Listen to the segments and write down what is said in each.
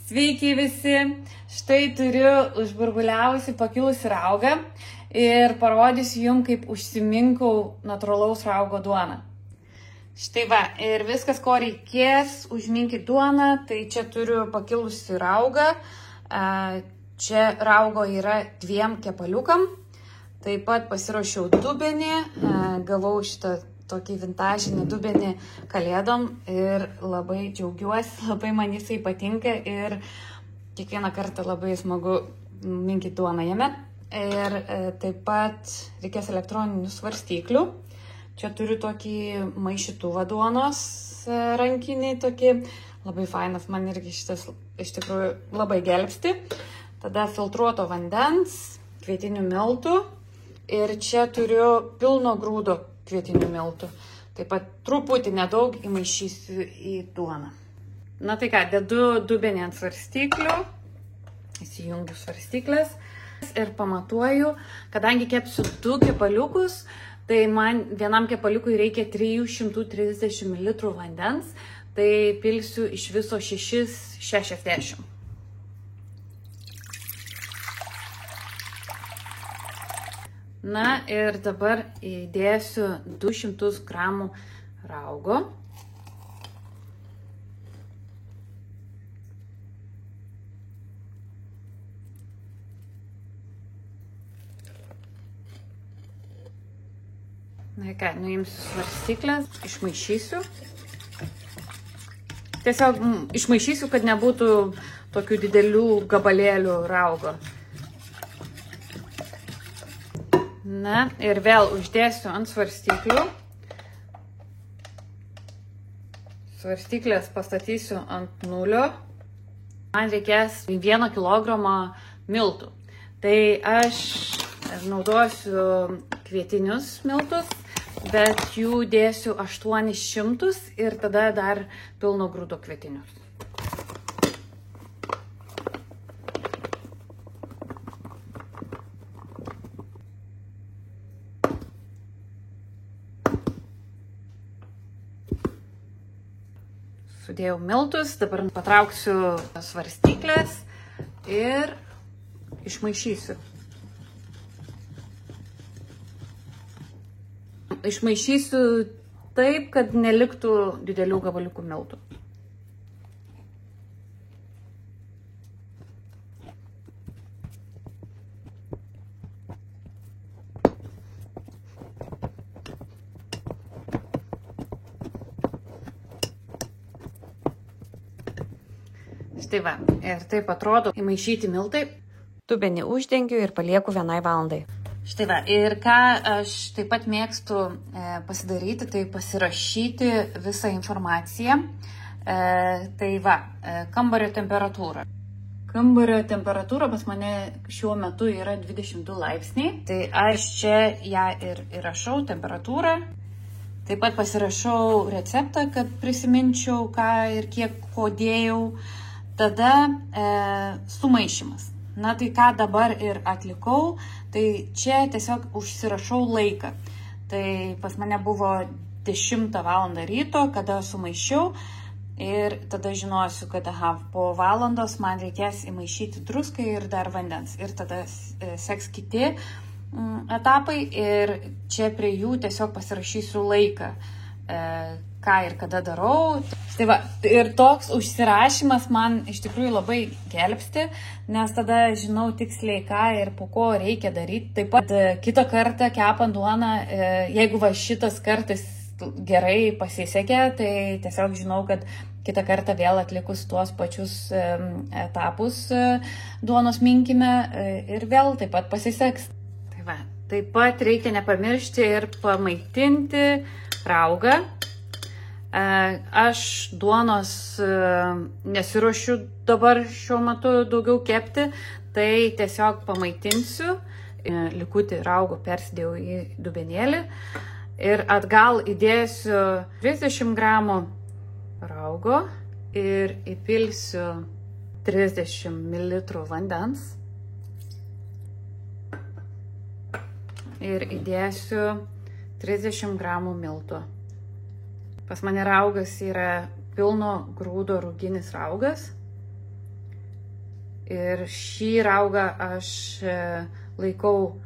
Sveiki visi, štai turiu užburbuliavusi pakilusi raugą ir parodysiu jums, kaip užsiminkau natūralaus raugo duoną. Štai va, ir viskas, ko reikės užminkyti duoną, tai čia turiu pakilusi raugą, čia raugo yra 2 kepaliukam, taip pat pasiruošiau dubenį, gavau šitą tokį vintažinį dubenį kalėdom ir labai džiaugiuosi, labai man jisai patinka ir kiekvieną kartą labai smagu minkyti duoną jame. Ir taip pat reikės elektroninių svarstyklių. Čia turiu tokį maišytuvą duonos rankinį, tokį labai fainas, man irgi šitas iš tikrųjų labai gelbsti. Tada filtruoto vandens, kvietinių miltų ir čia turiu pilno grūdo kvietinių miltų. Taip pat truputį nedaug įmaišysiu į duoną. Na tai ką, dedu dubenį ant svarstyklių, įsijungiu svarstyklės ir pamatuoju, kadangi kepsiu 2 kepaliukus, tai man vienam kepaliukui reikia 330 ml vandens, tai pilsiu iš viso 660. Na ir dabar įdėsiu 200 gramų raugo. Na ką, nuimsiu svarstyklės, išmaišysiu. Tiesiog išmaišysiu, kad nebūtų tokių didelių gabalėlių raugo. Na ir vėl uždėsiu ant svarstyklių. Svarstyklės pastatysiu ant 0. Man reikės 1 kilogramą miltų. Tai aš naudosiu kvietinius miltus, bet jų dėsiu 800 ir tada dar pilno grūdo kvietinius. Sudėjau miltus, dabar patrauksiu svarstyklės ir išmaišysiu. Išmaišysiu taip, kad neliktų didelių gabaliukų miltų. Štai va, ir taip atrodo įmaišyti miltai. Dubenį uždengiu ir palieku 1 valandai. Štai va, ir ką aš taip pat mėgstu pasidaryti, tai pasirašyti visą informaciją. Tai va, kambario temperatūra. Kambario temperatūra pas mane šiuo metu yra 22 laipsniai. Tai aš čia ją ir įrašau, temperatūrą. Taip pat pasirašau receptą, kad prisiminčiau, ką ir kiek ko dėjau. Tada sumaišymas. Na tai ką dabar ir atlikau, tai čia tiesiog užsirašau laiką. Tai pas mane buvo 10 valandą ryto, kada sumaišiau ir tada žinosiu, kad po valandos man reikės įmaišyti druską ir dar vandens. Ir tada seks kiti etapai ir čia prie jų tiesiog pasirašysiu laiką, ką ir kada darau. Tai va, ir toks užsirašymas man iš tikrųjų labai gelbsti, nes tada žinau tiksliai, ką ir po ko reikia daryti. Taip pat kitą kartą kepant duoną, jeigu va šitas kartas gerai pasisekė, tai tiesiog žinau, kad kitą kartą vėl atlikus tuos pačius etapus duonos minkime ir vėl taip pat pasiseks. Tai va, taip pat reikia nepamiršti ir pamaitinti raugą. Aš duonos nesiruošiu dabar šiuo metu daugiau kepti, tai tiesiog pamaitinsiu, likutį raugo persidėjau į dubenėlį ir atgal įdėsiu 30 gramų raugo ir įpilsiu 30 ml vandens ir įdėsiu 30 gramų miltų. Pas mane raugas yra pilno grūdo ruginis raugas. Ir šį raugą aš laikau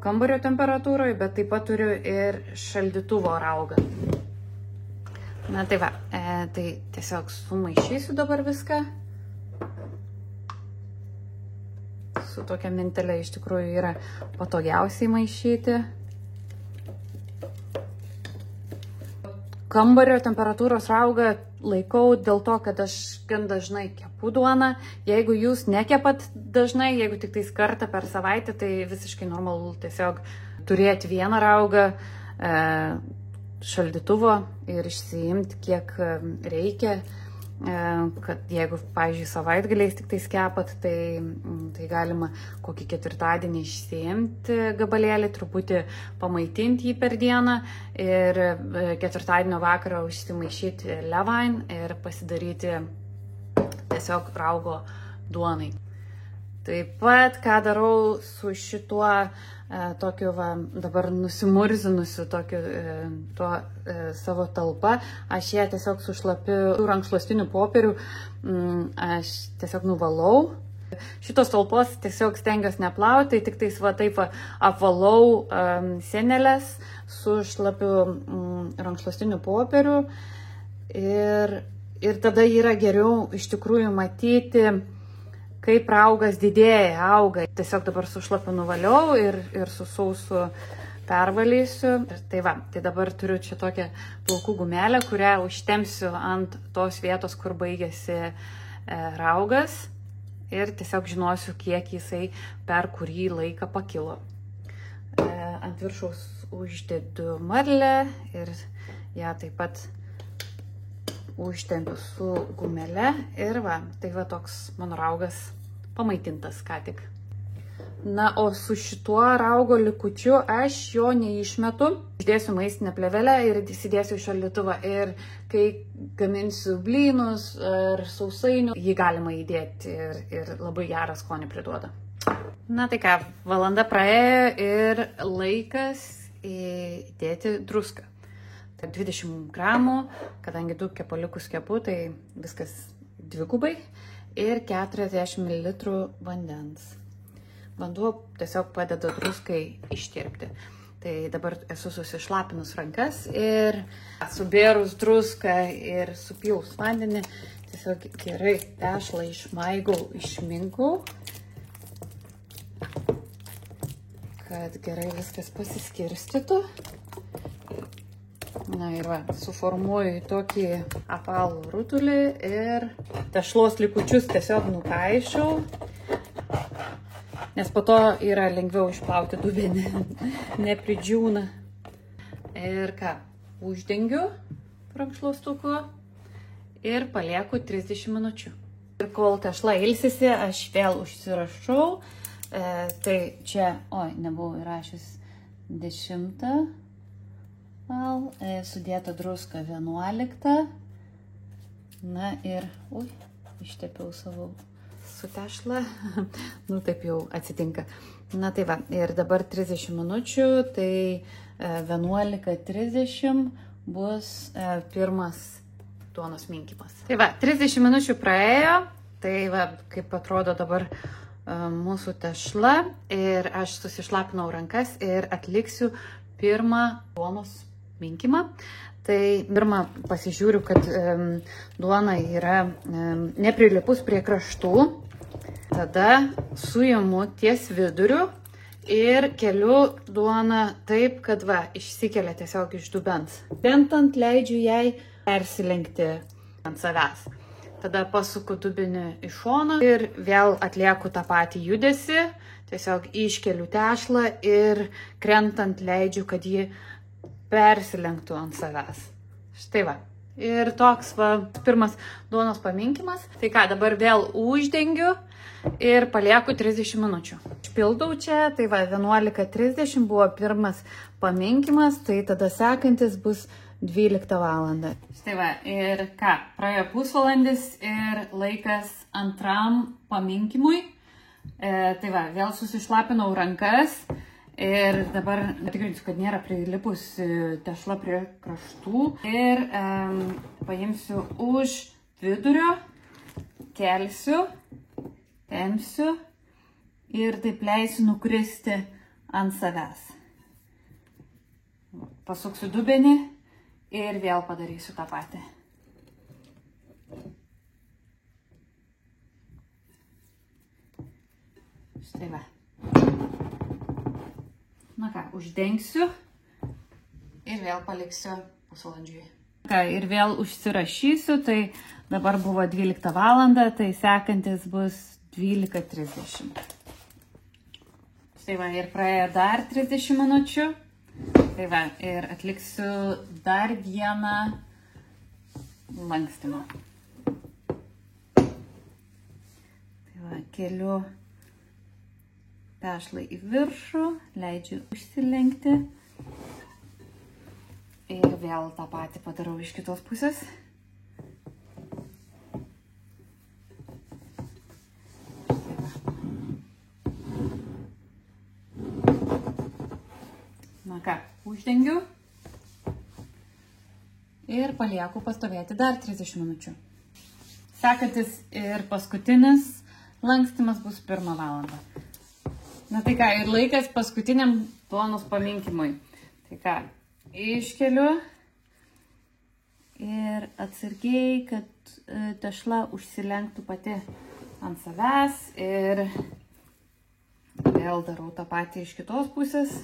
kambario temperatūroje, bet taip pat turiu ir šaldytuvo raugą. Na tai va, tai tiesiog sumaišysiu dabar viską. Su tokia mintelė iš tikrųjų yra patogiausiai maišyti. Kambario temperatūros raugą laikau dėl to, kad aš gan dažnai kepu duoną. Jeigu jūs nekepat dažnai, jeigu tik tais kartą per savaitę, tai visiškai normalu tiesiog turėti vieną raugą šaldytuvo ir išsiimti kiek reikia. Kad jeigu, pavyzdžiui, savaitgaliais tik tais kepat, tai galima kokį ketvirtadienį išsiimti gabalėlį, truputį pamaitinti jį per dieną ir ketvirtadienio vakarą užsimaišyti levain ir pasidaryti tiesiog raugo duonai. Taip pat, ką darau su šituo tokiu dabar nusimurzinusiu savo talpa, aš ją tiesiog su šlapiu rankšluostiniu popieriu, aš tiesiog nuvalau. Šitos talpos tiesiog stengiuosi neplauti, tai tik tais taip apvalau sienelės su šlapiu rankšluostiniu popieriu ir tada yra geriau iš tikrųjų matyti, kaip raugas didėja, auga. Tiesiog dabar su šlapiu nuvaliau ir su sausu pervalysiu. Tai dabar turiu čia tokią plaukų gumelę, kurią užtempsiu ant tos vietos, kur baigėsi raugas. Ir tiesiog žinosiu, kiek jisai per kurį laiką pakilo. Ant viršaus uždedu marlę ir ją taip pat užtempiu su gumele. Ir tai toks mano raugas pamaitintas ką tik. Na, o su šituo raugo likučiu aš jo neišmetu. Uždėsiu maistinę plėvelę ir įsidėsiu į šaldytuvą. Ir kai gaminsiu blynus ar sausainių, jį galima įdėti ir labai gerą skonį priduoda. Na tai ką, valanda praėjo ir laikas įdėti druską. Tai 20 gramų, kadangi 2 kepaliukus kepu, tai viskas dvigubai. Ir 40 ml vandens. Vanduo tiesiog padeda druskai ištirpti. Tai dabar esu susišlapinus rankas ir subėrus druską ir supilus vandenį, tiesiog gerai tešlą išmaigau, išminkau, kad gerai viskas pasiskirstytų. Na ir suformuoju tokį apvalų rutulį ir tešlos likučius tiesiog nukaišau, nes po to yra lengviau išplauti dubenį, nepridžiūna. Ir uždengiu rankšluostuku ir palieku 30 minučių. Ir kol tešla ilsisi, aš vėl užsirašau. Tai čia, nebuvau įrašęs 10. Sudėta druska 11. Na ir, ištepiau savo su tešla. Nu taip jau atsitinka. Na tai ir dabar 30 minučių, tai 11:30 bus pirmas duonos minkymas. Tai 30 minučių praėjo, tai kaip atrodo dabar mūsų tešla ir aš susišlapinau rankas ir atliksiu pirmą duonos minkymą. Tai pirmą pasižiūriu, kad duona yra neprilipus prie kraštų. Tada suimu ties viduriu ir keliu duoną taip, kad išsikelia tiesiog iš dubens. Krentant leidžiu jai persilenkti ant savęs. Tada pasuku dubenį į šoną ir vėl atlieku tą patį judesį. Tiesiog iškeliu tešlą ir krentant leidžiu, kad ji persilenktų ant savęs. Štai Ir toks pirmas duonos paminkymas. Tai ką, dabar vėl uždengiu ir palieku 30 minučių. Išpildau čia, tai 11:30 buvo pirmas paminkymas, tai tada sekantis bus 12 valandą. Štai ir ką, praėjo pusvalandis ir laikas antram paminkymui. Tai vėl susišlapinau rankas. Ir dabar tikrinsiu, kad nėra prilipus tešla prie kraštų. Ir paimsiu už vidurio, kelsiu Tempsiu ir taip leisiu nukristi ant savęs. Pasuksiu dubenį ir vėl padarysiu tą patį. Štai va. Na ką, uždengsiu ir vėl paliksiu pusvalandžiui. Ir vėl užsirašysiu, tai dabar buvo 12 valandą, tai sekantis bus 12:30. Štai va, ir praėjo dar 30 minučių. Tai va, ir atliksiu dar vieną lankstymą. Tai va, keliu tešlą į viršų, leidžiu užsilenkti. Ir vėl tą patį padarau iš kitos pusės. Na ką, uždengiu ir palieku pastovėti dar 30 minučių. Sekantis ir paskutinis lankstymas bus 1 valandą. Na tai ką, ir laikas paskutiniam duonos paminkymui. Tai ką, iškeliu ir atsargiai, kad tešla užsilenktų pati ant savęs ir vėl darau tą patį iš kitos pusės.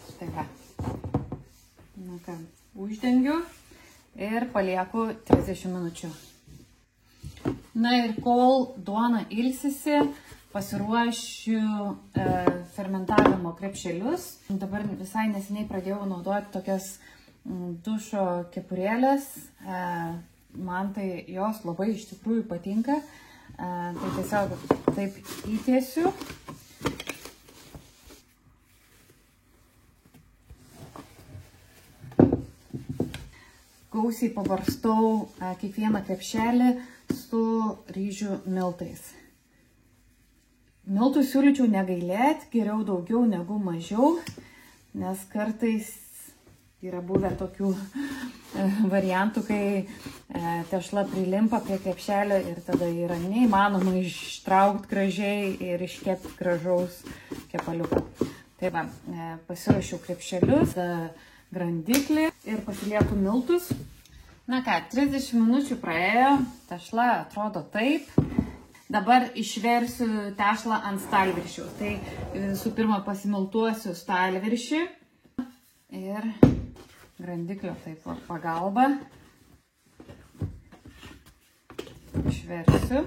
Štai va. Na ką, uždengiu ir palieku 30 minučių. Na ir kol duona ilsisi, pasiruošiu fermentavimo krepšelius. Dabar visai neseniai pradėjau naudoti tokias dušo kepurėlės. Man tai jos labai iš tikrųjų patinka. Tai tiesiog taip įtiesiu. Gausiai pabarstau kiekvieną krepšelį su ryžių miltais. Miltų siūlyčiau negailėti, geriau daugiau negu mažiau, nes kartais yra buvę tokių variantų, kai tešla prilimpa prie krepšelio ir tada yra neįmanoma ištraukti gražiai ir iškepti gražaus kepaliuką. Tai va, pasiruošiau krepšelius, grandiklį ir pasilieku miltus. Na ką, 30 minučių praėjo, tešla atrodo taip. Dabar išversiu tešlą ant stalviršių. Tai visų pirma pasimiltuosiu stalviršį ir grandiklio taip pagalba išversiu.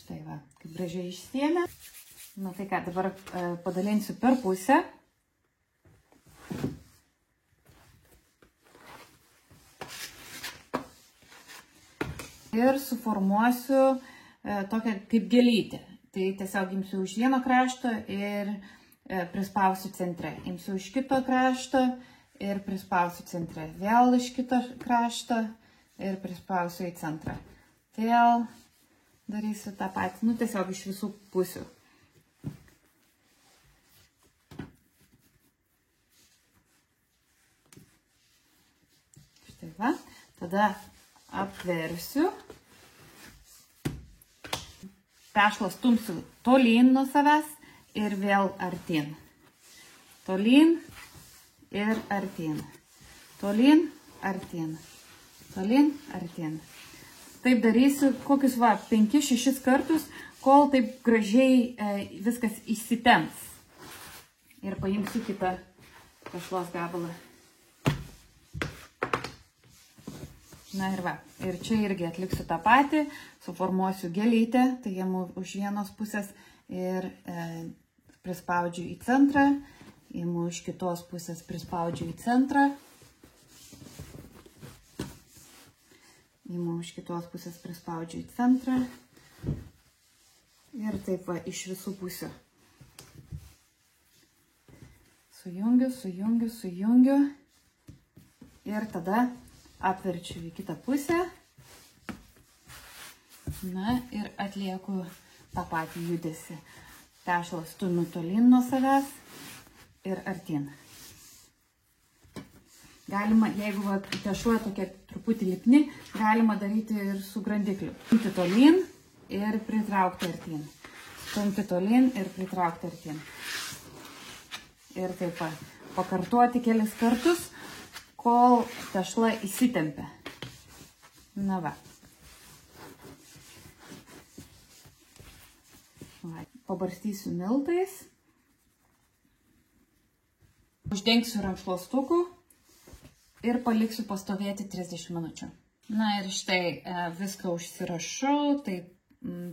Štai va, kaip gražiai išsiėmė. Na tai ką, dabar padalinsiu per pusę. Ir suformuosiu tokią kaip gėlytę. Tai tiesiog imsiu iš vieno krašto ir prispausiu centre. Imsiu iš kito krašto ir prispausiu centre. Vėl iš kito krašto ir prispausiu į centrą. Vėl darysiu tą patį, nu tiesiog iš visų pusių. Štai va, tada apversiu. Tešlą stumsiu tolyn nuo savęs ir vėl artyn. Tolyn ir artyn. Tolyn, artyn. Tolyn, artyn. Taip darysiu kokius 5-6 kartus, kol taip gražiai viskas įsitemps. Ir paimsiu kitą tešlos gabalą. Na ir va, ir čia irgi atliksiu tą patį, suformuosiu gėlytę, tai imu už vienos pusės ir prispaudžiu į centrą, imu iš kitos pusės prispaudžiu į centrą, imu iš kitos pusės prispaudžiu į centrą ir taip va iš visų pusių. Sujungiu, sujungiu, sujungiu ir tada apverčiu į kitą pusę. Na ir atlieku tą patį judesį. Tešlą stumiu tolyn nuo savęs ir artyn. Galima, jeigu tešla tokia truputį lipni, galima daryti ir su grandikliu. Stumti tolyn ir pritraukti artyn. Stumti tolyn ir pritraukti artyn. Ir taip pakartoti kelis kartus, kol tešla įsitempia. Na va. Pabarstysiu miltais. Uždengsiu rankšluostuku ir paliksiu pastovėti 30 minučių. Na ir štai viską užsirašau, tai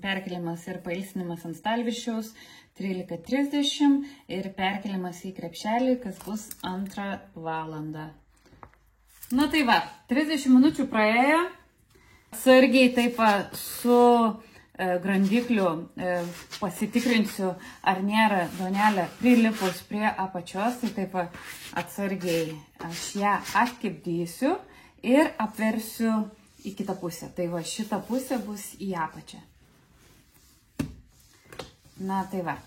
perkeliamas ir pailsinimas ant stalviršiaus 13:30 ir perkeliamas į krepšelį, kas bus 2 valandą. Na tai va, 30 minučių praėjo, atsargiai taip su grandikliu pasitikrinsiu, ar nėra duonelė prilipus prie apačios, tai taip atsargiai aš ją atkibdysiu ir apversiu į kitą pusę. Tai va, šita pusė bus į apačią. Na tai va.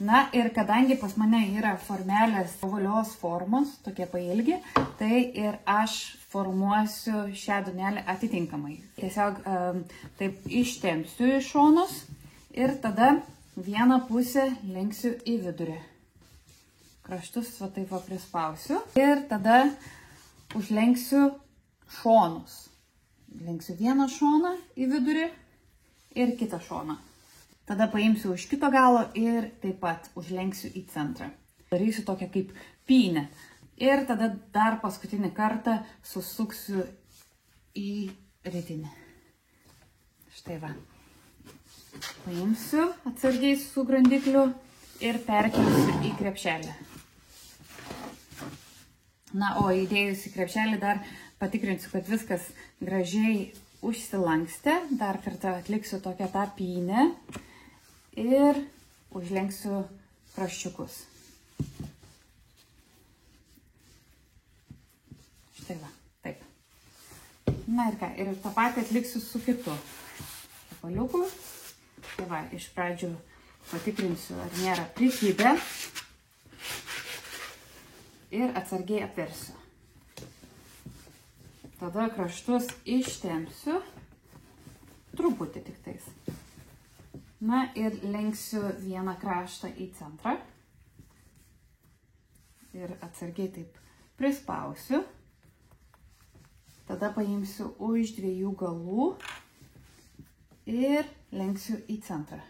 Na ir kadangi pas mane yra formelės ovalios formos, tokie pailgi, tai ir aš formuosiu šią duonelę atitinkamai. Tiesiog taip ištempsiu į šonus ir tada vieną pusę lenksiu į vidurį. Kraštus va taip va prispausiu ir tada užlenksiu šonus. Lenksiu vieną šoną į vidurį ir kitą šoną. Tada paimsiu už kito galo ir taip pat užlenksiu į centrą. Darysiu tokią kaip pynę. Ir tada dar paskutinį kartą susuksiu į rytinę. Štai va. Paimsiu atsargiai su grandikliu ir perkelsiu į krepšelį. Na, o įdėjus į krepšelį dar patikrinsiu, kad viskas gražiai užsilankstė. Dar kartą atliksiu tokią tą pynę. Ir užlenksiu kraščiukus. Štai va, taip. Na ir ką, ir tą patį atliksiu su kitu kepaliuku. Tai va, iš pradžių patikrinsiu, ar nėra prikibę. Ir atsargiai apversiu. Tada kraštus ištempsiu. Truputį tik tais. Na ir lenksiu vieną kraštą į centrą ir atsargiai taip prispausiu. Tada paimsiu už 2 galų ir lenksiu į centrą.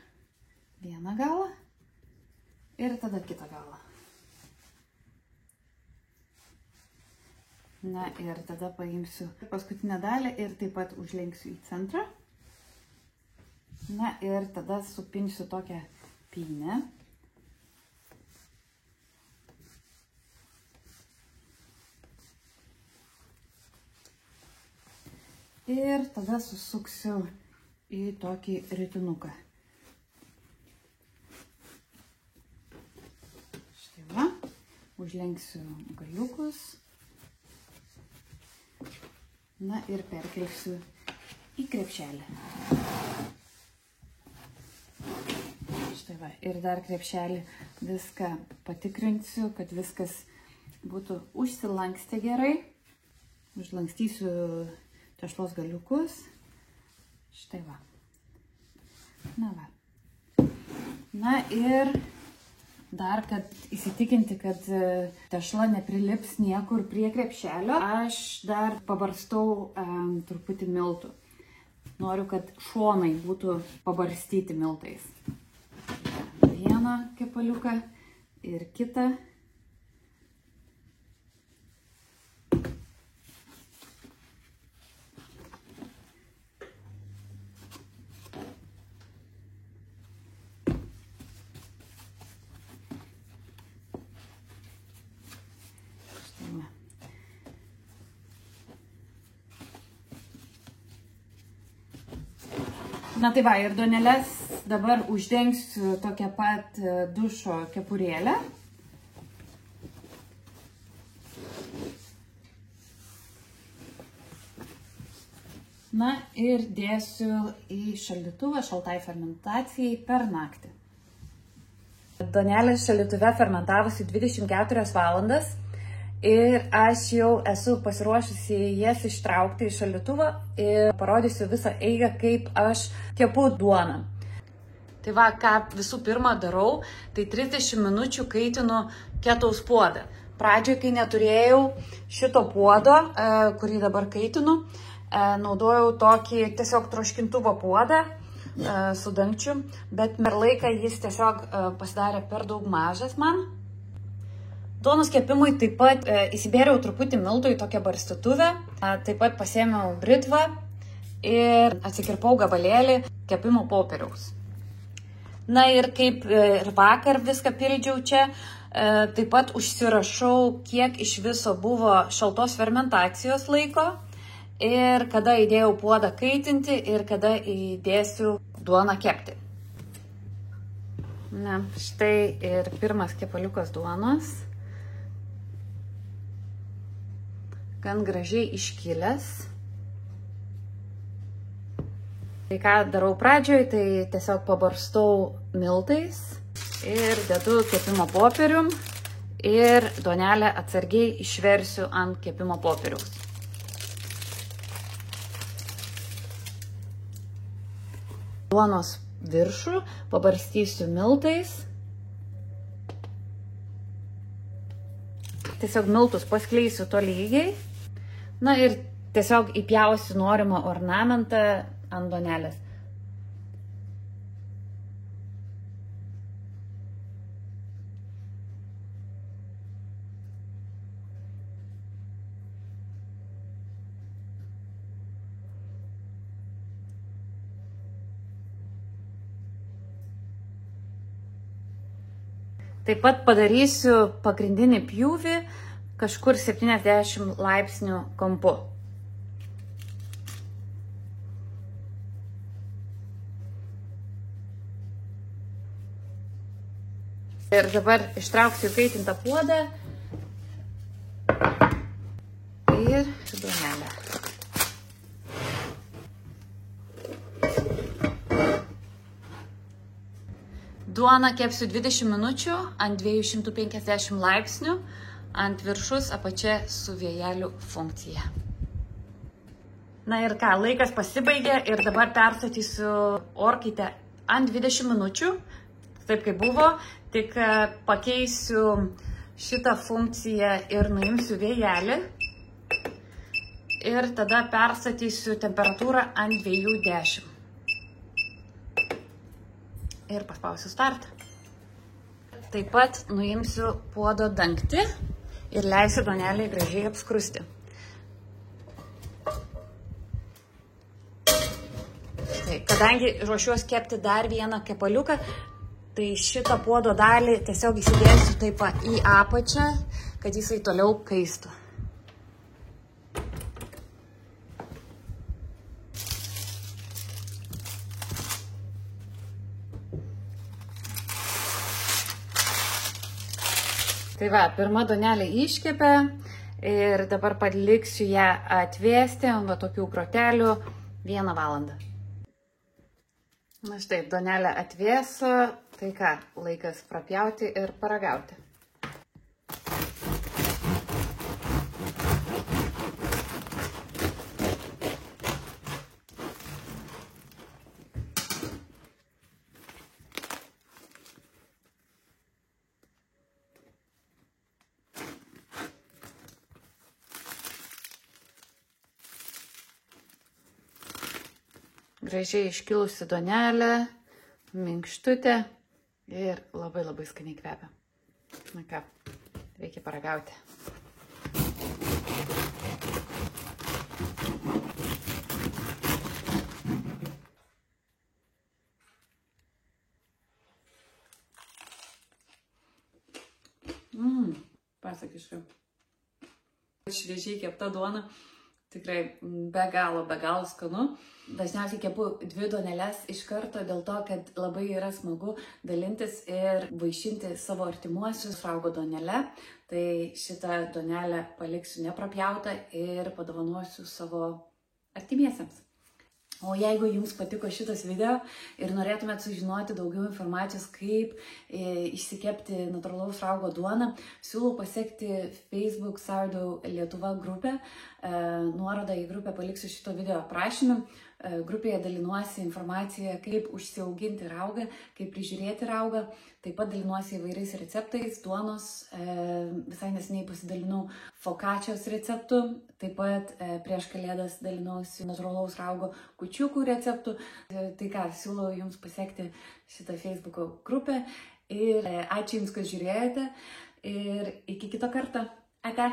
Vieną galą ir tada kitą galą. Na ir tada paimsiu paskutinę dalį ir taip pat užlenksiu į centrą. Na ir tada supinsiu tokią pynę. Ir tada susuksiu į tokį ritinuką. Štai va, užlenksiu galiukus. Na ir perkelsiu į krepšelį. Štai va, ir dar krepšelį viską patikrinsiu, kad viskas būtų užsilankstę gerai. Užlankstysiu tešlos galiukus. Štai va. Na va. Na ir dar, kad įsitikinti, kad tešla neprilips niekur prie krepšelio, aš dar pabarstau truputį miltų. Noriu, kad šonai būtų pabarstyti miltais. Vieną kepaliuką ir kitą. Na tai va, ir duoneles dabar uždengsiu tokią pat dušo kepurėlę. Na ir dėsiu į šaldytuvą šaltai fermentacijai per naktį. Duonelės šaldytuve fermentavosi 24 valandas ir aš jau esu pasiruošusi jas ištraukti iš šaldytuvo ir parodysiu visą eigą, kaip aš kepu duoną. Tai va, ką visų pirma darau, tai 30 minučių kaitinu ketaus puodą. Pradžioje, kai neturėjau šito puodo, kurį dabar kaitinu, naudojau tokį tiesiog troškintuvo puodą su dangčiu, bet per laiką jis tiesiog pasidarė per daug mažas man. Duonos kepimui taip pat įsibėriau truputį miltų į tokią barstytuvę, taip pat pasėmiau britvą ir atsikirpau gabalėlį kepimo popieriaus. Na ir kaip ir vakar viską pildžiau čia, taip pat užsirašau, kiek iš viso buvo šaltos fermentacijos laiko ir kada įdėjau puodą kaitinti ir kada įdėsiu duoną kepti. Na, štai ir pirmas kepaliukas duonos. Gan gražiai iškilęs. Tai ką darau pradžioj, tai tiesiog pabarstau miltais ir dedu kepimo popierium ir duonelę atsargiai išversiu ant kepimo popieriaus. Duonos viršų pabarstysiu miltais. Tiesiog miltus paskleisiu tolygiai. Na ir tiesiog įpjausiu norimą ornamentą ant duonelės. Taip pat padarysiu pagrindinį pjūvį kažkur 70 laipsnių kampu. Ir dabar ištrauksiu kaitintą puodą ir duonelę. Duoną kepsiu 20 minučių ant 250 laipsnių, ant viršus apačia su vėjelių funkcija. Na ir ką, laikas pasibaigė ir dabar perstatysiu orkaitę ant 20 minučių, taip kaip buvo, tik pakeisiu šitą funkciją ir nuimsiu vėjelį ir tada perstatysiu temperatūrą ant 210. Ir paspausiu startą. Taip pat nuimsiu puodo dangtį ir leisiu duonelį gražiai apskrusti. Tai, kadangi ruošiuos kepti dar vieną kepaliuką, tai šitą puodo dalį tiesiog įsidėsiu taip į apačią, kad jisai toliau kaistų. Tai va, pirma duonelė iškepė ir dabar paliksiu ją atvėsti ant tokių grotelių 1 valandą. Na štai, duonelė atvėso, tai ką, laikas prapjauti ir paragauti. Gražiai iškilusi duonelė, minkštutė ir labai skaniai kvepia. Na ką, reikia paragauti. Pasakysiu. Šviežiai kepta duona. Tikrai be galo skanu. Dažniausiai kepu 2 duoneles iš karto dėl to, kad labai yra smagu dalintis ir vaišinti savo artimuosius raugo duonele. Tai šitą duonelę paliksiu neprapjautą ir padovanosiu savo artimiesiems. O jeigu jums patiko šitas video ir norėtumėt sužinoti daugiau informacijos, kaip išsikepti natūralaus raugo duoną, siūlau pasiekti Facebook Sourdough Lietuva grupę. Nuorodą į grupę paliksiu šito video aprašyme. Grupėje dalinuosi informaciją, kaip užsiauginti raugą, kaip prižiūrėti raugą. Taip pat dalinuosi įvairiais receptais, duonos. Visai neseniai pasidalinau fokačios receptų. Taip pat prieš kalėdas dalinausi natūralaus raugo kūčiukų receptų. Tai ką, siūlau jums pasiekti šitą Facebook grupę. Ir ačiū jums, kad žiūrėjote. Ir iki kito karto. Ate.